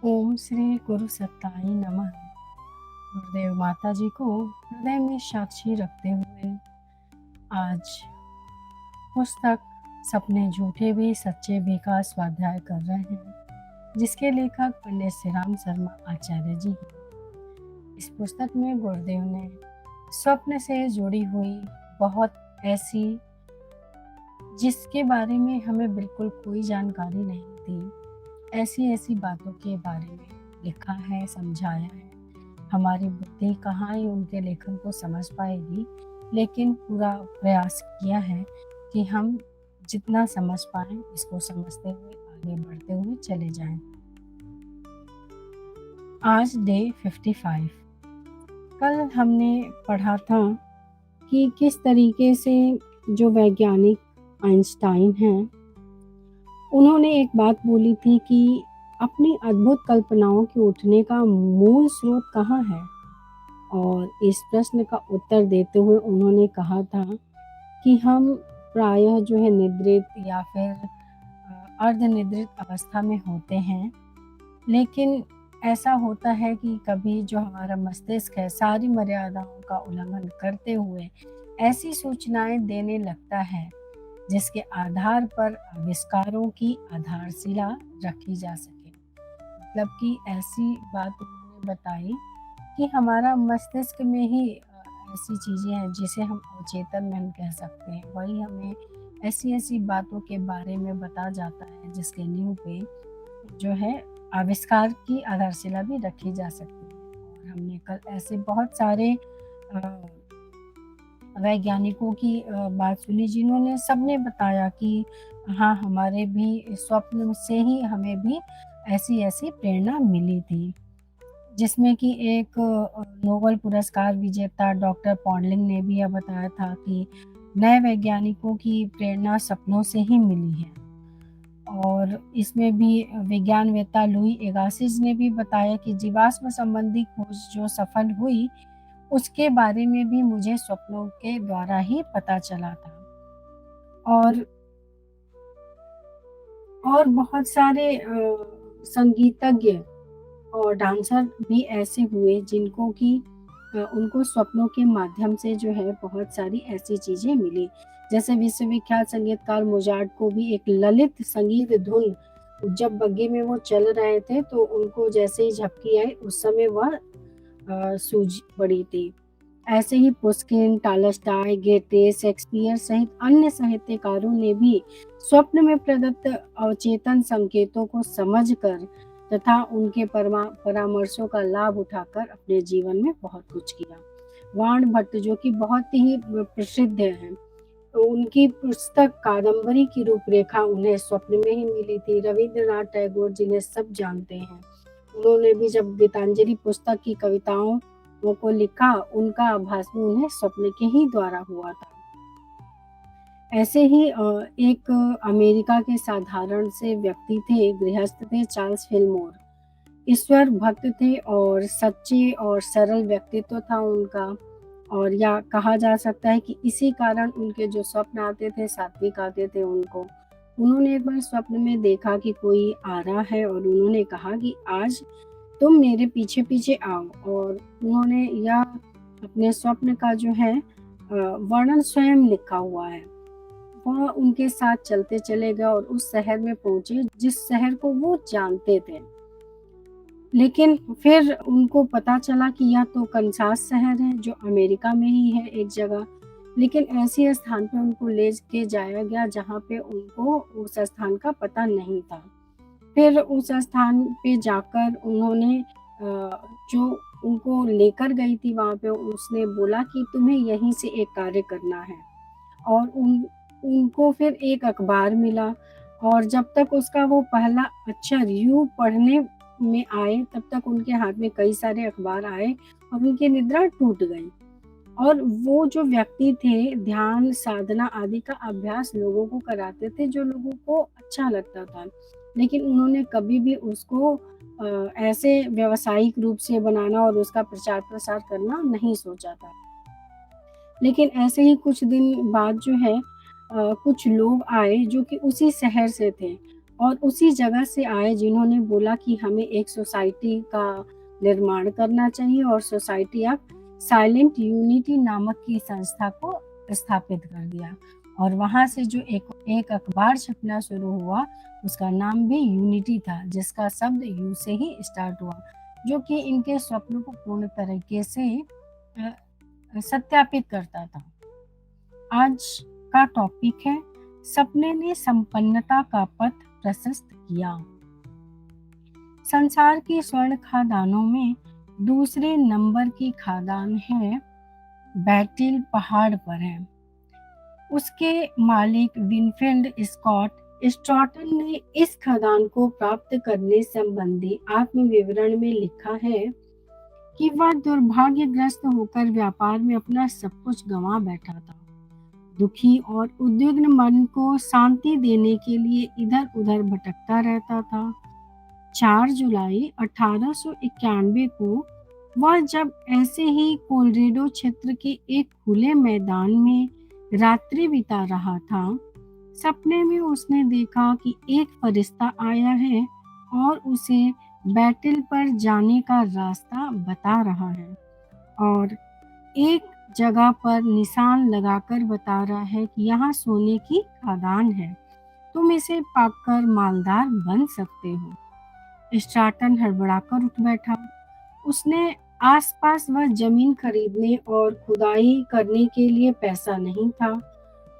ओम श्री गुरु सत्ताई नमः। गुरुदेव माता जी को हृदय में साक्षी रखते हुए आज पुस्तक सपने झूठे भी सच्चे भी का स्वाध्याय कर रहे हैं, जिसके लेखक पंडित श्री राम शर्मा आचार्य जी हैं। इस पुस्तक में गुरुदेव ने स्वप्न से जुड़ी हुई बहुत ऐसी जिसके बारे में हमें बिल्कुल कोई जानकारी नहीं थी, ऐसी ऐसी बातों के बारे में लिखा है, समझाया है। हमारी बुद्धि कहाँ ही उनके लेखन को समझ पाएगी, लेकिन पूरा प्रयास किया है कि हम जितना समझ पाएं इसको समझते हुए आगे बढ़ते हुए चले जाएं। आज डे 55। कल हमने पढ़ा था कि किस तरीके से जो वैज्ञानिक आइंस्टाइन हैं, उन्होंने एक बात बोली थी कि अपनी अद्भुत कल्पनाओं के उठने का मूल स्रोत कहाँ है, और इस प्रश्न का उत्तर देते हुए उन्होंने कहा था कि हम प्रायः जो है निद्रित या फिर अर्धनिद्रित अवस्था में होते हैं, लेकिन ऐसा होता है कि कभी जो हमारा मस्तिष्क है सारी मर्यादाओं का उल्लंघन करते हुए ऐसी सूचनाएं देने लगता है जिसके आधार पर आविष्कारों की आधारशिला रखी जा सके। मतलब कि ऐसी बात उन्होंने बताई कि हमारा मस्तिष्क में ही ऐसी चीज़ें हैं जिसे हम अवचेतन मन कह सकते हैं, वही हमें ऐसी ऐसी बातों के बारे में बता जाता है जिसके नींव पे जो है आविष्कार की आधारशिला भी रखी जा सकती है। और हमने कल ऐसे बहुत सारे वैज्ञानिकों की बात सुनी जिन्होंने सबने बताया कि हाँ, हमारे भी स्वप्न से ही हमें भी ऐसी ऐसी प्रेरणा मिली थी, जिसमें कि एक नोबेल पुरस्कार विजेता डॉक्टर पॉन्डलिंग ने भी यह बताया था कि नए वैज्ञानिकों की प्रेरणा सपनों से ही मिली है। और इसमें भी विज्ञानवेत्ता लुई एगासिस ने भी बताया कि जीवाश्म संबंधी खोज जो सफल हुई उसके बारे में भी मुझे स्वप्नों के द्वारा ही पता चला था। और बहुत सारे संगीतज्ञ और डांसर भी ऐसे हुए जिनको कि उनको स्वप्नों के माध्यम से जो है बहुत सारी ऐसी चीजें मिली। जैसे विश्वविख्यात संगीतकार मोजार्ट को भी एक ललित संगीत धुन जब बग्गी में वो चल रहे थे तो उनको जैसे ही झपकी आई उस समय वह सूझ पड़ी थी। ऐसे ही पुस्किन, टॉलस्टॉय, गेटे, शेक्सपियर सहित अन्य साहित्यकारों ने भी स्वप्न में प्रदत्त अवचेतन संकेतों को समझकर तथा उनके परामर्शों का लाभ उठाकर अपने जीवन में बहुत कुछ किया। वाण भट्ट जो कि बहुत ही प्रसिद्ध हैं, तो उनकी पुस्तक कादम्बरी की रूपरेखा उन्हें स्वप्न में ही मिली थी। रविंद्रनाथ टैगोर जिन्हें सब जानते हैं, उन्होंने भी जब गीतांजलि पुस्तक की कविताओं को लिखा, उनका भाषण उन्हें स्वप्न के ही द्वारा हुआ था। ऐसे ही एक अमेरिका के साधारण से व्यक्ति थे, गृहस्थ थे, चार्ल्स फिलमोर। ईश्वर भक्त थे और सच्चे और सरल व्यक्तित्व था उनका, और या कहा जा सकता है कि इसी कारण उनके जो स्वप्न आते थे सात्विक आते थे उनको। उन्होंने एक बार स्वप्न में देखा कि कोई आ रहा है और उन्होंने कहा कि आज तुम मेरे पीछे पीछे आओ, और उन्होंने यह अपने स्वप्न का जो है वर्णन स्वयं लिखा हुआ है। वह उनके साथ चलते चले गए और उस शहर में पहुंचे जिस शहर को वो जानते थे, लेकिन फिर उनको पता चला कि यह तो कनसास शहर है जो अमेरिका में ही है एक जगह, लेकिन ऐसे स्थान पे उनको ले के जाया गया जहाँ पे उनको उस स्थान का पता नहीं था। फिर उस स्थान पे जाकर उन्होंने जो उनको लेकर गई थी वहाँ पे, उसने बोला कि तुम्हें यहीं से एक कार्य करना है, और उनको फिर एक अखबार मिला, और जब तक उसका वो पहला अक्षर यू पढ़ने में आए तब तक उनके हाथ में कई सारे अखबार आए और उनकी निद्रा टूट गई। और वो जो व्यक्ति थे ध्यान साधना आदि का अभ्यास लोगों को कराते थे जो लोगों को अच्छा लगता था, लेकिन उन्होंने कभी भी उसको ऐसे व्यावसायिक रूप से बनाना और उसका प्रचार प्रसार करना नहीं सोचा था। लेकिन ऐसे ही कुछ दिन बाद जो है कुछ लोग आए जो कि उसी शहर से थे, और उसी जगह से आए जिन्होंने बोला कि हमें एक सोसाइटी का निर्माण करना चाहिए और सोसाइटी ऑफ साइलेंट यूनिटी नामक की संस्था को स्थापित कर दिया। और वहाँ से जो एक अखबार छपना शुरू हुआ, उसका नाम भी यूनिटी था, जिसका शब्द यू से ही स्टार्ट हुआ, जो कि इनके स्वप्नों को पूर्ण तरीके से सत्यापित करता था। आज का टॉपिक है, सपने ने संपन्नता का पथ प्रशस्त किया। संसार की स्वर्ण खादानों में दूसरे नंबर की खादान है बैटिल पहाड़ पर है। उसके मालिक विनफील्ड स्कॉट स्ट्रॉटन ने इस खदान को प्राप्त करने संबंधी आत्मविवरण में लिखा है कि वह दुर्भाग्यग्रस्त होकर व्यापार में अपना सब कुछ गंवा बैठा था। दुखी और उद्विग्न मन को शांति देने के लिए इधर उधर भटकता रहता था। 4 जुलाई 1891 को वह जब ऐसे ही कोलोरेडो क्षेत्र के एक खुले मैदान में रात्रि बिता रहा था, सपने में उसने देखा कि एक फरिश्ता आया है और उसे बैटल पर जाने का रास्ता बता रहा है और एक जगह पर निशान लगाकर बता रहा है कि यहाँ सोने की खदान है, तुम इसे पाकर मालदार बन सकते हो। स्ट्रैटन हड़बड़ाकर उठ बैठा। उसने आसपास वह जमीन खरीदने और खुदाई करने के लिए पैसा नहीं था,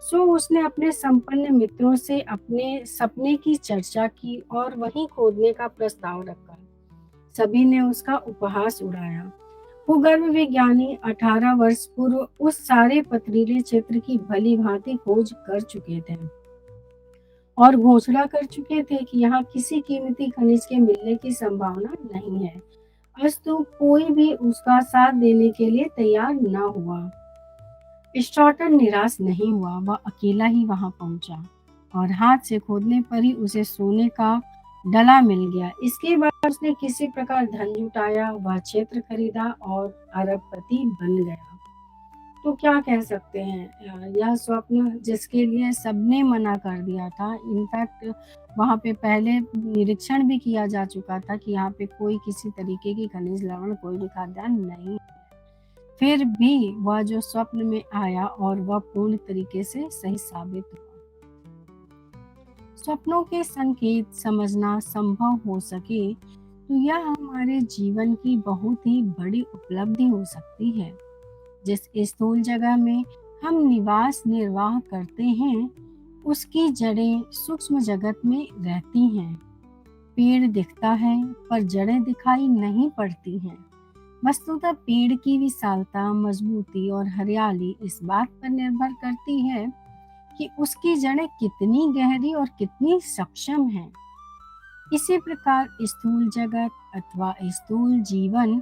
सो उसने अपने संपन्न मित्रों से अपने सपने की चर्चा की और वहीं खोदने का प्रस्ताव रखा। सभी ने उसका उपहास उड़ाया। भूगर्भ विज्ञानी 18 वर्ष पूर्व उस सारे पथरीले क्षेत्र की भली भांति खोज कर चुके थे और घोषणा कर चुके थे कि यहाँ किसी कीमती खनिज के मिलने की संभावना नहीं है। अस्तु कोई भी उसका साथ देने के लिए तैयार न हुआ। स्ट्रॉटन निराश नहीं हुआ, वह अकेला ही वहां पहुंचा और हाथ से खोदने पर ही उसे सोने का डला मिल गया। इसके बाद उसने किसी प्रकार धन जुटाया, वह क्षेत्र खरीदा और अरबपति बन गया। तो क्या कह सकते हैं, यह स्वप्न जिसके लिए सबने मना कर दिया था, इनफैक्ट वहाँ पे पहले निरीक्षण भी किया जा चुका था कि यहाँ पे कोई किसी तरीके की खनिज लवण, कोई भी खाद्यान्न नहीं, फिर भी वह जो स्वप्न में आया और वह पूर्ण तरीके से सही साबित हुआ। स्वप्नों के संकेत समझना संभव हो सके तो यह हमारे जीवन की बहुत ही बड़ी उपलब्धि हो सकती है। जिस स्थूल जगह में हम निवास निर्वाह करते हैं, उसकी जड़ें सूक्ष्म जगत में रहती हैं। पेड़ दिखता है पर जड़ें दिखाई नहीं पड़ती हैं। वस्तुतः पेड़ की विशालता, मजबूती और हरियाली इस बात पर निर्भर करती है कि उसकी जड़ें कितनी गहरी और कितनी सक्षम हैं। इसी प्रकार स्थूल जगत अथवा स्थूल जीवन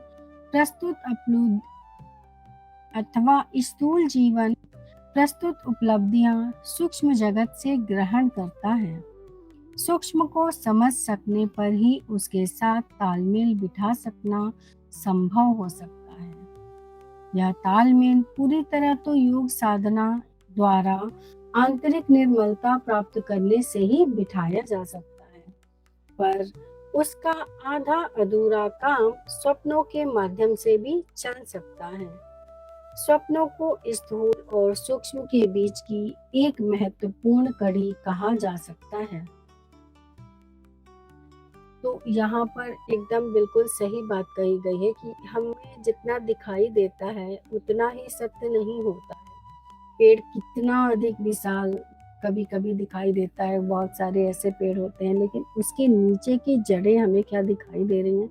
प्रस्तुत उपलब्धियां सूक्ष्म जगत से ग्रहण करता है। सूक्ष्म को समझ सकने पर ही उसके साथ तालमेल बिठा सकना संभव हो सकता है। यह तालमेल पूरी तरह तो योग साधना द्वारा आंतरिक निर्मलता प्राप्त करने से ही बिठाया जा सकता है, पर उसका आधा अधूरा काम स्वप्नों के माध्यम से भी चल सकता है। स्वप्नों को स्थूल और सूक्ष्म के बीच की एक महत्वपूर्ण कड़ी कहा जा सकता है। तो यहाँ पर एकदम बिल्कुल सही बात कही गई है कि हमें जितना दिखाई देता है उतना ही सत्य नहीं होता है। पेड़ कितना अधिक विशाल कभी कभी दिखाई देता है, बहुत सारे ऐसे पेड़ होते हैं, लेकिन उसके नीचे की जड़ें हमें क्या दिखाई दे रही हैं,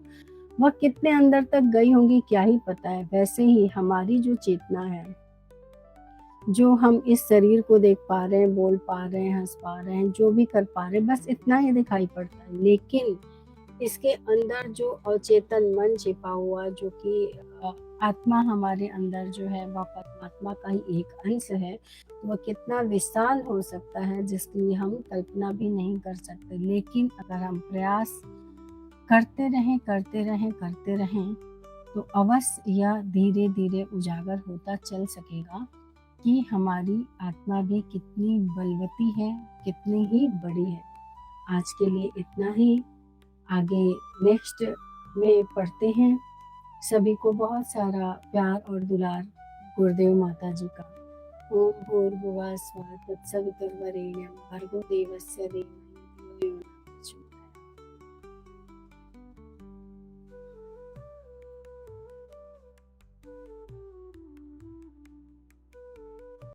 वह कितने अंदर तक गई होंगी क्या ही पता है। वैसे ही हमारी जो चेतना है, जो हम इस शरीर को देख पा रहे हैं, बोल पा रहे हैं, हंस पा रहे हैं, जो भी कर पा रहे हैं, बस इतना ही दिखाई पड़ता है। लेकिन इसके अंदर जो अचेतन मन छिपा हुआ, जो कि आत्मा हमारे अंदर जो है, वह परमात्मा का ही एक अंश है, वह कितना विशाल हो सकता है जिसकी हम कल्पना भी नहीं कर सकते। लेकिन अगर हम प्रयास करते रहें तो अवश्य यह धीरे धीरे उजागर होता चल सकेगा कि हमारी आत्मा भी कितनी बलवती है, कितनी ही बड़ी है। आज के लिए इतना ही। आगे नेक्स्ट में पढ़ते हैं। सभी को बहुत सारा प्यार और दुलार गुरुदेव माता जी का। ओम भूर्भुवः स्वः तत्सवितुर्वरेण्यं भर्गो देवस्य धीमहि